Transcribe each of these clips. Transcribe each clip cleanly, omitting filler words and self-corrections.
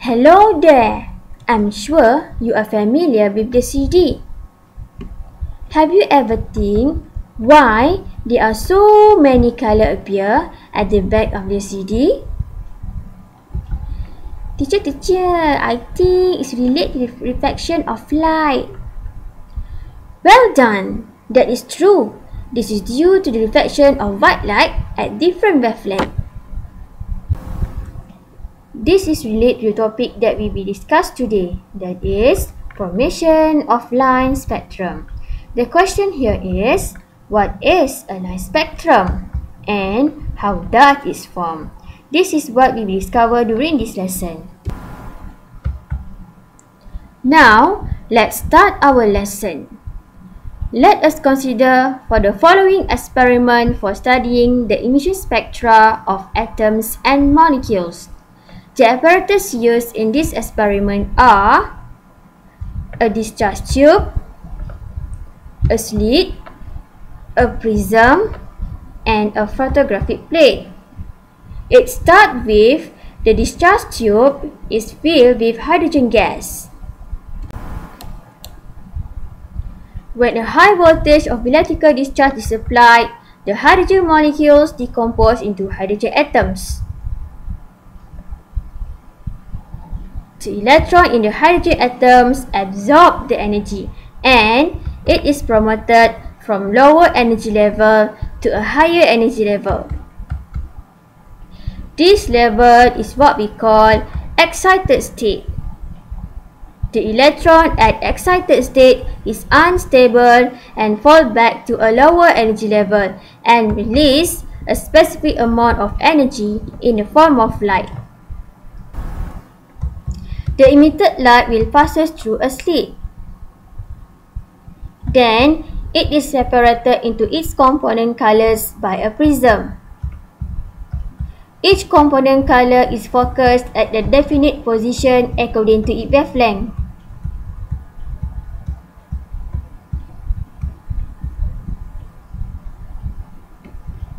Hello there! I'm sure you are familiar with the CD. Have you ever think why there are so many colors appear at the back of the CD? Teacher, I think it's related to the reflection of light. Well done! That is true. This is due to the reflection of white light at different wavelengths. This is related to the topic that will be discussed today, that is, formation of line spectrum. The question here is, what is a line spectrum and how does it form? This is what we will discover during this lesson. Now, let's start our lesson. Let us consider for the following experiment for studying the emission spectra of atoms and molecules. The apparatus used in this experiment are a discharge tube, a slit, a prism, and a photographic plate. It starts with the discharge tube is filled with hydrogen gas. When a high voltage of electrical discharge is applied, the hydrogen molecules decompose into hydrogen atoms. The electron in the hydrogen atoms absorb the energy and it is promoted from lower energy level to a higher energy level. This level is what we call excited state. The electron at excited state is unstable and falls back to a lower energy level and release a specific amount of energy in the form of light. The emitted light will pass through a slit. Then, it is separated into its component colors by a prism. Each component color is focused at a definite position according to its wavelength.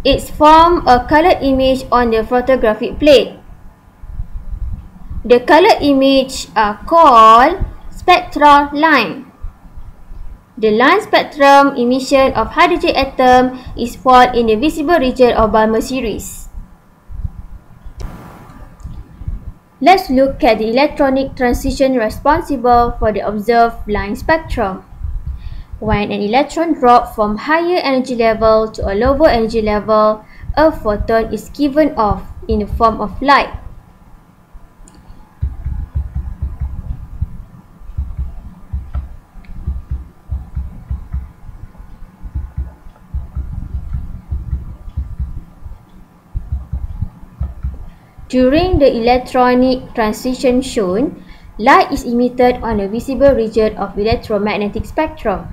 It forms a colored image on the photographic plate. The colored images are called spectral line. The line spectrum emission of hydrogen atom is found in the visible region of Balmer series. Let's look at the electronic transition responsible for the observed line spectrum. When an electron drops from higher energy level to a lower energy level, a photon is given off in the form of light. During the electronic transition shown, light is emitted on the visible region of electromagnetic spectrum.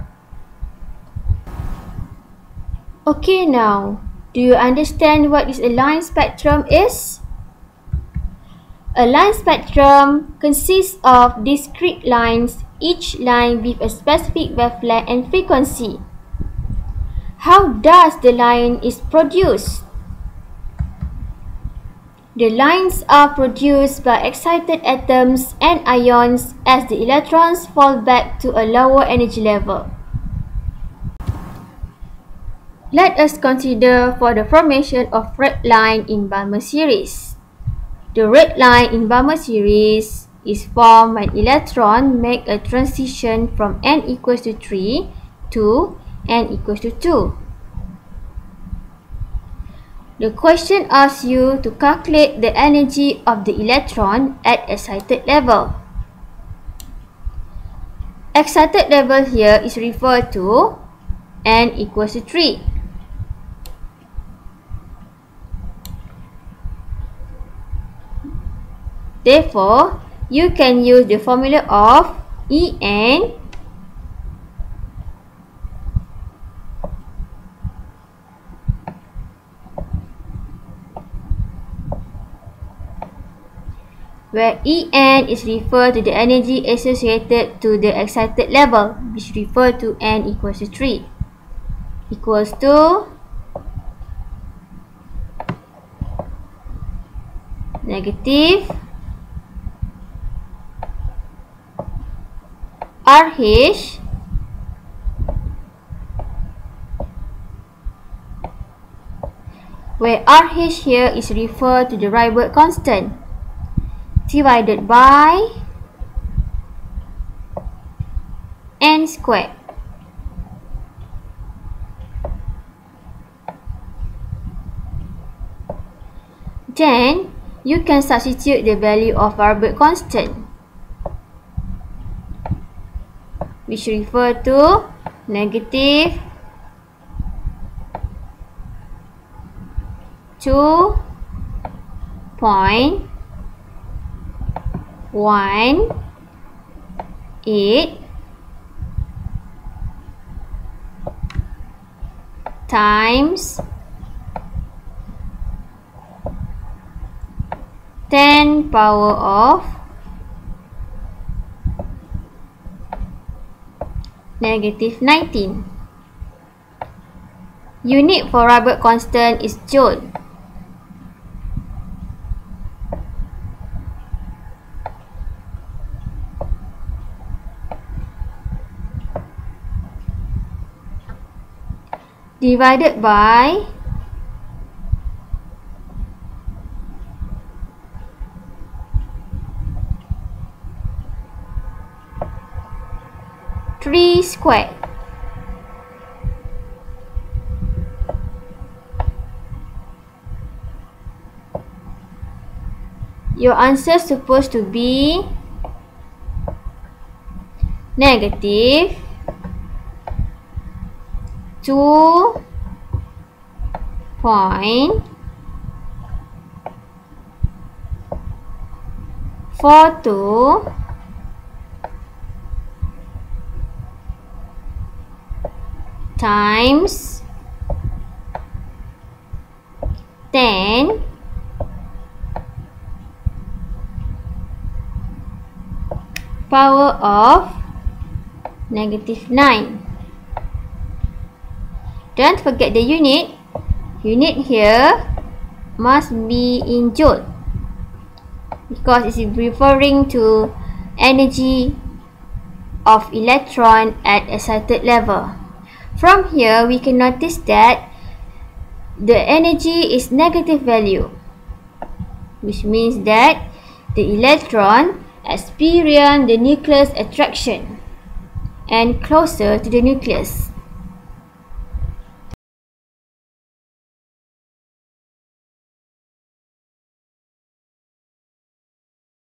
Okay, now, do you understand what a line spectrum is? A line spectrum consists of discrete lines, each line with a specific wavelength and frequency. How does the line is produced? The lines are produced by excited atoms and ions as the electrons fall back to a lower energy level. Let us consider for the formation of red line in Balmer series. The red line in Balmer series is formed when electron make a transition from n equals to 3 to n equals to 2. The question asks you to calculate the energy of the electron at excited level. Excited level here is referred to n equals to 3. Therefore, you can use the formula of En where En is referred to the energy associated to the excited level, which refer to n equals to 3, equals to negative RH where RH here is referred to the Rydberg constant divided by n squared. Then you can substitute the value of Rydberg constant, which refer to negative 2.18 times 10 power of negative 19. Unit for Rydberg constant is joule. Divided by three squared. Your answer is supposed to be negative 2.42 times 10 power of negative 9. Don't forget the unit. Unit here must be in joule because it is referring to energy of electron at excited level. From here, we can notice that the energy is negative value, which means that the electron experience the nucleus attraction and closer to the nucleus.